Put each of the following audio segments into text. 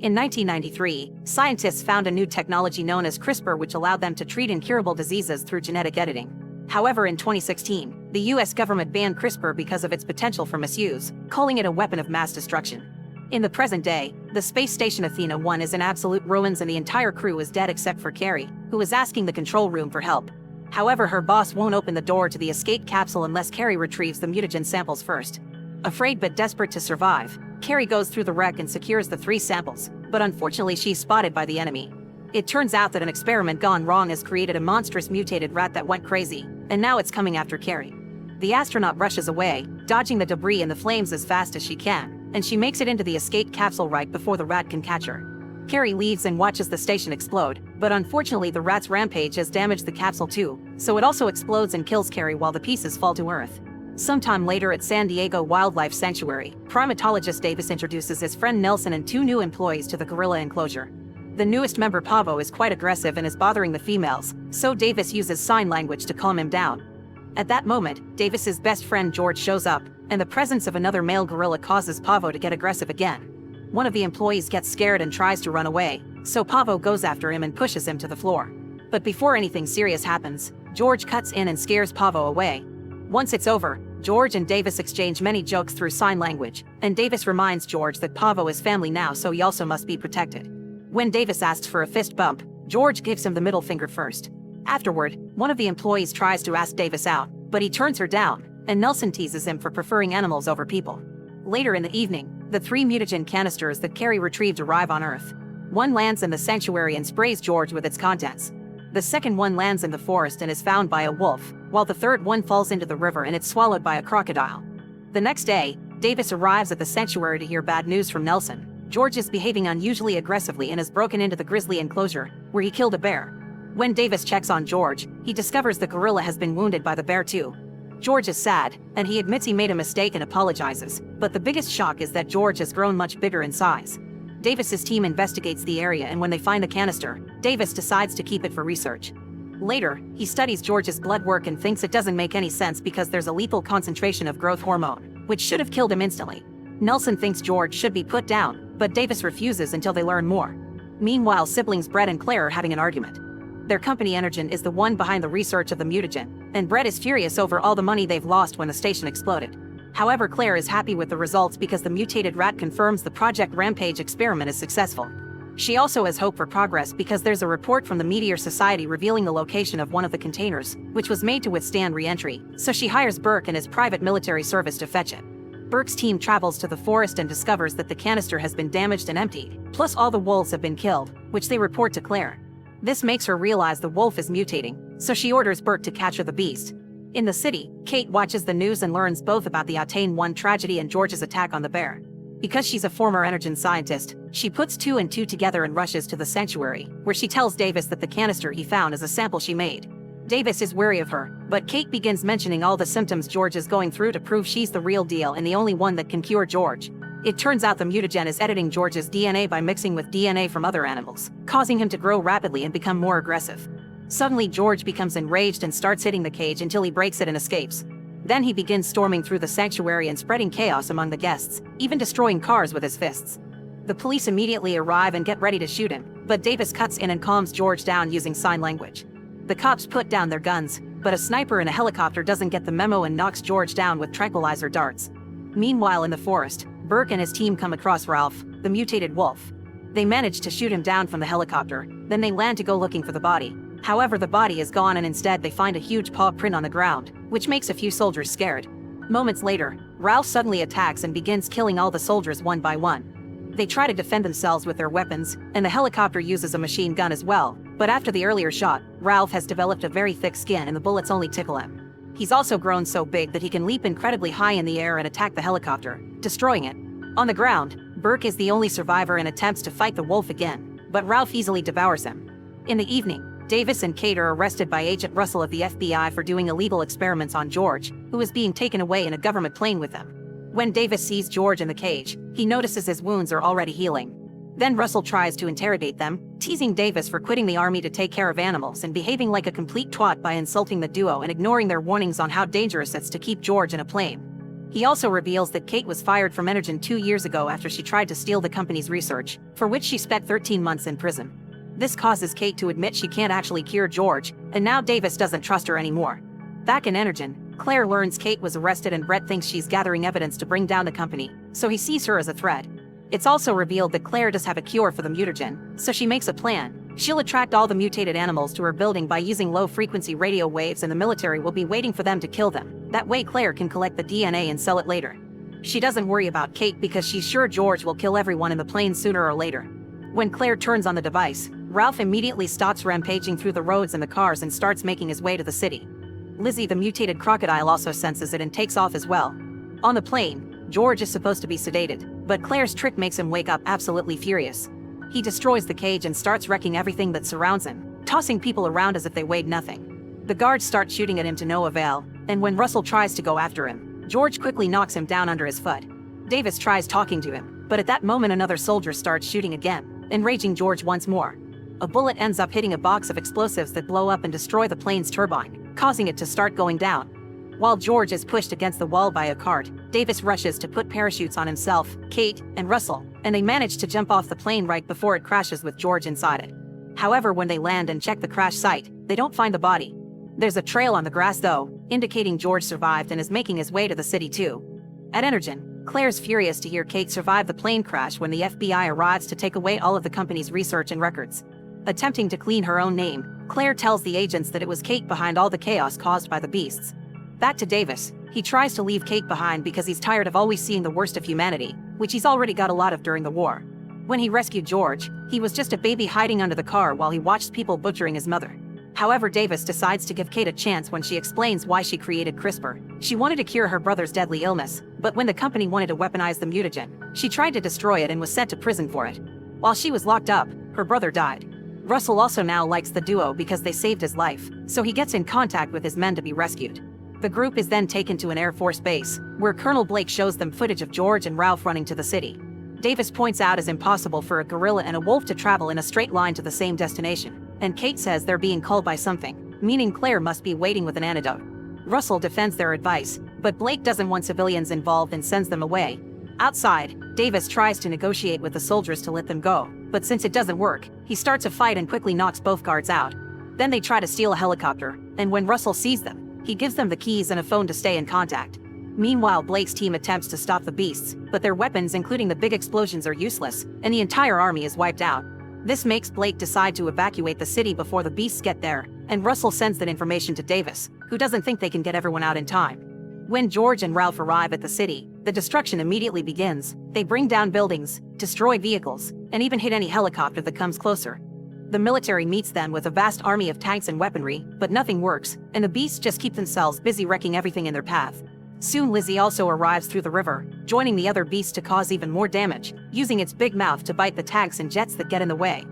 In 1993, scientists found a new technology known as CRISPR which allowed them to treat incurable diseases through genetic editing. However, in 2016, the US government banned CRISPR because of its potential for misuse, calling it a weapon of mass destruction. In the present day, the space station Athena 1 is in absolute ruins and the entire crew is dead except for Carrie, who is asking the control room for help. However, her boss won't open the door to the escape capsule unless Carrie retrieves the mutagen samples first. Afraid but desperate to survive, Carrie goes through the wreck and secures the 3 samples, but unfortunately she's spotted by the enemy. It turns out that an experiment gone wrong has created a monstrous mutated rat that went crazy, and now it's coming after Carrie. The astronaut rushes away, dodging the debris and the flames as fast as she can, and she makes it into the escape capsule right before the rat can catch her. Carrie leaves and watches the station explode, but unfortunately the rat's rampage has damaged the capsule too, so it also explodes and kills Carrie while the pieces fall to Earth. Sometime later at San Diego Wildlife Sanctuary, primatologist Davis introduces his friend Nelson and 2 new employees to the gorilla enclosure. The newest member Pavo is quite aggressive and is bothering the females, so Davis uses sign language to calm him down. At that moment, Davis's best friend George shows up, and the presence of another male gorilla causes Pavo to get aggressive again. One of the employees gets scared and tries to run away, so Pavo goes after him and pushes him to the floor. But before anything serious happens, George cuts in and scares Pavo away. Once it's over, George and Davis exchange many jokes through sign language, and Davis reminds George that Pavo is family now, so he also must be protected. When Davis asks for a fist bump, George gives him the middle finger first. Afterward, one of the employees tries to ask Davis out, but he turns her down, and Nelson teases him for preferring animals over people. Later in the evening, the 3 mutagen canisters that Carrie retrieved arrive on Earth. One lands in the sanctuary and sprays George with its contents. The second one lands in the forest and is found by a wolf, while the third one falls into the river and it's swallowed by a crocodile. The next day, Davis arrives at the sanctuary to hear bad news from Nelson. George is behaving unusually aggressively and has broken into the grizzly enclosure, where he killed a bear. When Davis checks on George, he discovers the gorilla has been wounded by the bear too. George is sad, and he admits he made a mistake and apologizes, but the biggest shock is that George has grown much bigger in size. Davis's team investigates the area, and when they find the canister, Davis decides to keep it for research. Later, he studies George's blood work and thinks it doesn't make any sense because there's a lethal concentration of growth hormone, which should have killed him instantly. Nelson thinks George should be put down, but Davis refuses until they learn more. Meanwhile, siblings Brett and Claire are having an argument. Their company Energen is the one behind the research of the mutagen, and Brett is furious over all the money they've lost when the station exploded. However, Claire is happy with the results because the mutated rat confirms the Project Rampage experiment is successful. She also has hope for progress because there's a report from the Meteor Society revealing the location of one of the containers, which was made to withstand re-entry, so she hires Burke and his private military service to fetch it. Burke's team travels to the forest and discovers that the canister has been damaged and emptied, plus all the wolves have been killed, which they report to Claire. This makes her realize the wolf is mutating, so she orders Burke to capture the beast. In the city, Kate watches the news and learns both about the Athena 1 tragedy and George's attack on the bear. Because she's a former Energen scientist, she puts 2 and 2 together and rushes to the sanctuary, where she tells Davis that the canister he found is a sample she made. Davis is wary of her, but Kate begins mentioning all the symptoms George is going through to prove she's the real deal and the only one that can cure George. It turns out the mutagen is editing George's DNA by mixing with DNA from other animals, causing him to grow rapidly and become more aggressive. Suddenly, George becomes enraged and starts hitting the cage until he breaks it and escapes. Then he begins storming through the sanctuary and spreading chaos among the guests, even destroying cars with his fists. The police immediately arrive and get ready to shoot him, but Davis cuts in and calms George down using sign language. The cops put down their guns, but a sniper in a helicopter doesn't get the memo and knocks George down with tranquilizer darts. Meanwhile, in the forest, Burke and his team come across Ralph, the mutated wolf. They manage to shoot him down from the helicopter, then they land to go looking for the body. However, the body is gone and instead they find a huge paw print on the ground, which makes a few soldiers scared. Moments later, Ralph suddenly attacks and begins killing all the soldiers one by one. They try to defend themselves with their weapons, and the helicopter uses a machine gun as well, but after the earlier shot, Ralph has developed a very thick skin and the bullets only tickle him. He's also grown so big that he can leap incredibly high in the air and attack the helicopter, destroying it. On the ground, Burke is the only survivor and attempts to fight the wolf again, but Ralph easily devours him. In the evening, Davis and Kate are arrested by Agent Russell of the FBI for doing illegal experiments on George, who is being taken away in a government plane with them. When Davis sees George in the cage, he notices his wounds are already healing. Then Russell tries to interrogate them, teasing Davis for quitting the army to take care of animals and behaving like a complete twat by insulting the duo and ignoring their warnings on how dangerous it's to keep George in a plane. He also reveals that Kate was fired from Energen 2 years ago after she tried to steal the company's research, for which she spent 13 months in prison. This causes Kate to admit she can't actually cure George, and now Davis doesn't trust her anymore. Back in Energen, Claire learns Kate was arrested and Brett thinks she's gathering evidence to bring down the company, so he sees her as a threat. It's also revealed that Claire does have a cure for the mutagen, so she makes a plan. She'll attract all the mutated animals to her building by using low-frequency radio waves, and the military will be waiting for them to kill them. That way Claire can collect the DNA and sell it later. She doesn't worry about Kate because she's sure George will kill everyone in the plane sooner or later. When Claire turns on the device, Ralph immediately stops rampaging through the roads and the cars and starts making his way to the city. Lizzie, the mutated crocodile, also senses it and takes off as well. On the plane, George is supposed to be sedated, but Claire's trick makes him wake up absolutely furious. He destroys the cage and starts wrecking everything that surrounds him, tossing people around as if they weighed nothing. The guards start shooting at him to no avail, and when Russell tries to go after him, George quickly knocks him down under his foot. Davis tries talking to him, but at that moment another soldier starts shooting again, enraging George once more. A bullet ends up hitting a box of explosives that blow up and destroy the plane's turbine, causing it to start going down. While George is pushed against the wall by a cart, Davis rushes to put parachutes on himself, Kate, and Russell, and they manage to jump off the plane right before it crashes with George inside it. However, when they land and check the crash site, they don't find the body. There's a trail on the grass though, indicating George survived and is making his way to the city too. At Energen, Claire's furious to hear Kate survived the plane crash when the FBI arrives to take away all of the company's research and records. Attempting to clean her own name, Claire tells the agents that it was Kate behind all the chaos caused by the beasts. Back to Davis, he tries to leave Kate behind because he's tired of always seeing the worst of humanity, which he's already got a lot of during the war. When he rescued George, he was just a baby hiding under the car while he watched people butchering his mother. However, Davis decides to give Kate a chance when she explains why she created CRISPR. She wanted to cure her brother's deadly illness, but when the company wanted to weaponize the mutagen, she tried to destroy it and was sent to prison for it. While she was locked up, her brother died. Russell also now likes the duo because they saved his life, so he gets in contact with his men to be rescued. The group is then taken to an Air Force base, where Colonel Blake shows them footage of George and Ralph running to the city. Davis points out it's impossible for a gorilla and a wolf to travel in a straight line to the same destination, and Kate says they're being called by something, meaning Claire must be waiting with an antidote. Russell defends their advice, but Blake doesn't want civilians involved and sends them away. Outside, Davis tries to negotiate with the soldiers to let them go, but since it doesn't work, he starts a fight and quickly knocks both guards out. Then they try to steal a helicopter, and when Russell sees them, he gives them the keys and a phone to stay in contact. Meanwhile, Blake's team attempts to stop the beasts, but their weapons, including the big explosions, are useless, and the entire army is wiped out. This makes Blake decide to evacuate the city before the beasts get there, and Russell sends that information to Davis, who doesn't think they can get everyone out in time. When George and Ralph arrive at the city, the destruction immediately begins. They bring down buildings, destroy vehicles, and even hit any helicopter that comes closer. The military meets them with a vast army of tanks and weaponry, but nothing works, and the beasts just keep themselves busy wrecking everything in their path. Soon Lizzie also arrives through the river, joining the other beasts to cause even more damage, using its big mouth to bite the tanks and jets that get in the way.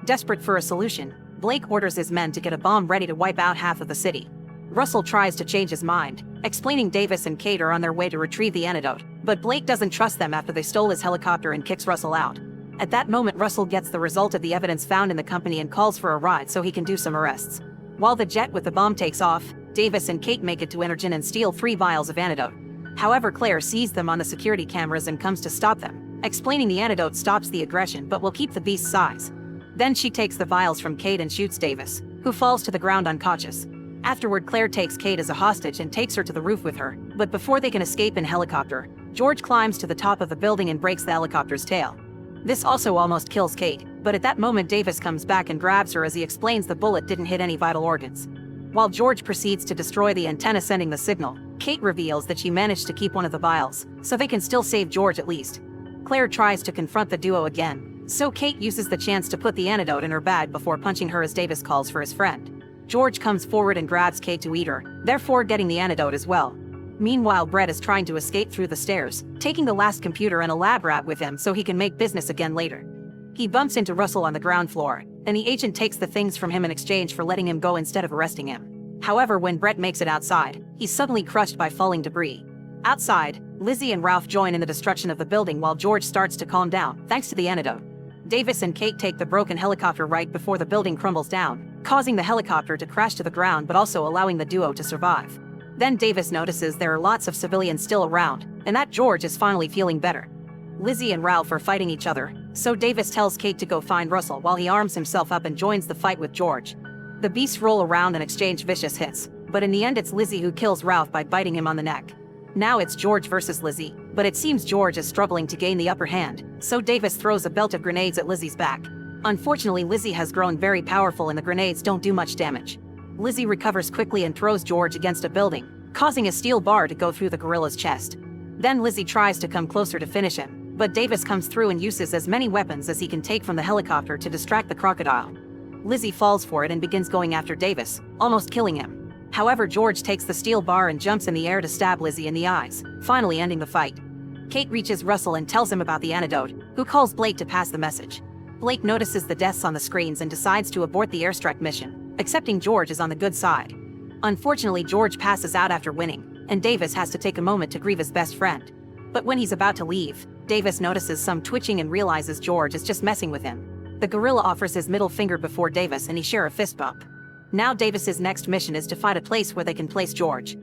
Desperate for a solution, Blake orders his men to get a bomb ready to wipe out half of the city. Russell tries to change his mind, explaining Davis and Kate are on their way to retrieve the antidote, but Blake doesn't trust them after they stole his helicopter and kicks Russell out. At that moment, Russell gets the result of the evidence found in the company and calls for a ride so he can do some arrests. While the jet with the bomb takes off, Davis and Kate make it to Energen and steal 3 vials of antidote. However, Claire sees them on the security cameras and comes to stop them, explaining the antidote stops the aggression but will keep the beast's size. Then she takes the vials from Kate and shoots Davis, who falls to the ground unconscious. Afterward, Claire takes Kate as a hostage and takes her to the roof with her, but before they can escape in helicopter, George climbs to the top of the building and breaks the helicopter's tail. This also almost kills Kate, but at that moment Davis comes back and grabs her as he explains the bullet didn't hit any vital organs. While George proceeds to destroy the antenna sending the signal, Kate reveals that she managed to keep one of the vials, so they can still save George at least. Claire tries to confront the duo again, so Kate uses the chance to put the antidote in her bag before punching her as Davis calls for his friend. George comes forward and grabs Kate to eat her, therefore getting the antidote as well. Meanwhile, Brett is trying to escape through the stairs, taking the last computer and a lab rat with him so he can make business again later. He bumps into Russell on the ground floor, and the agent takes the things from him in exchange for letting him go instead of arresting him. However, when Brett makes it outside, he's suddenly crushed by falling debris. Outside, Lizzie and Ralph join in the destruction of the building while George starts to calm down, thanks to the antidote. Davis and Kate take the broken helicopter right before the building crumbles down, causing the helicopter to crash to the ground but also allowing the duo to survive. Then Davis notices there are lots of civilians still around, and that George is finally feeling better. Lizzie and Ralph are fighting each other, so Davis tells Kate to go find Russell while he arms himself up and joins the fight with George. The beasts roll around and exchange vicious hits, but in the end it's Lizzie who kills Ralph by biting him on the neck. Now it's George versus Lizzie, but it seems George is struggling to gain the upper hand, so Davis throws a belt of grenades at Lizzie's back. Unfortunately, Lizzie has grown very powerful and the grenades don't do much damage. Lizzie recovers quickly and throws George against a building, causing a steel bar to go through the gorilla's chest. Then Lizzie tries to come closer to finish him, but Davis comes through and uses as many weapons as he can take from the helicopter to distract the crocodile. Lizzie falls for it and begins going after Davis, almost killing him. However, George takes the steel bar and jumps in the air to stab Lizzie in the eyes, finally ending the fight. Kate reaches Russell and tells him about the antidote, who calls Blake to pass the message. Blake notices the deaths on the screens and decides to abort the airstrike mission, accepting George is on the good side. Unfortunately, George passes out after winning, and Davis has to take a moment to grieve his best friend. But when he's about to leave, Davis notices some twitching and realizes George is just messing with him. The gorilla offers his middle finger before Davis and he share a fist bump. Now Davis's next mission is to find a place where they can place George.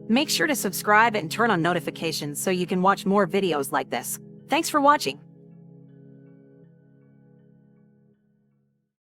Make sure to subscribe and turn on notifications so you can watch more videos like this. Thanks for watching.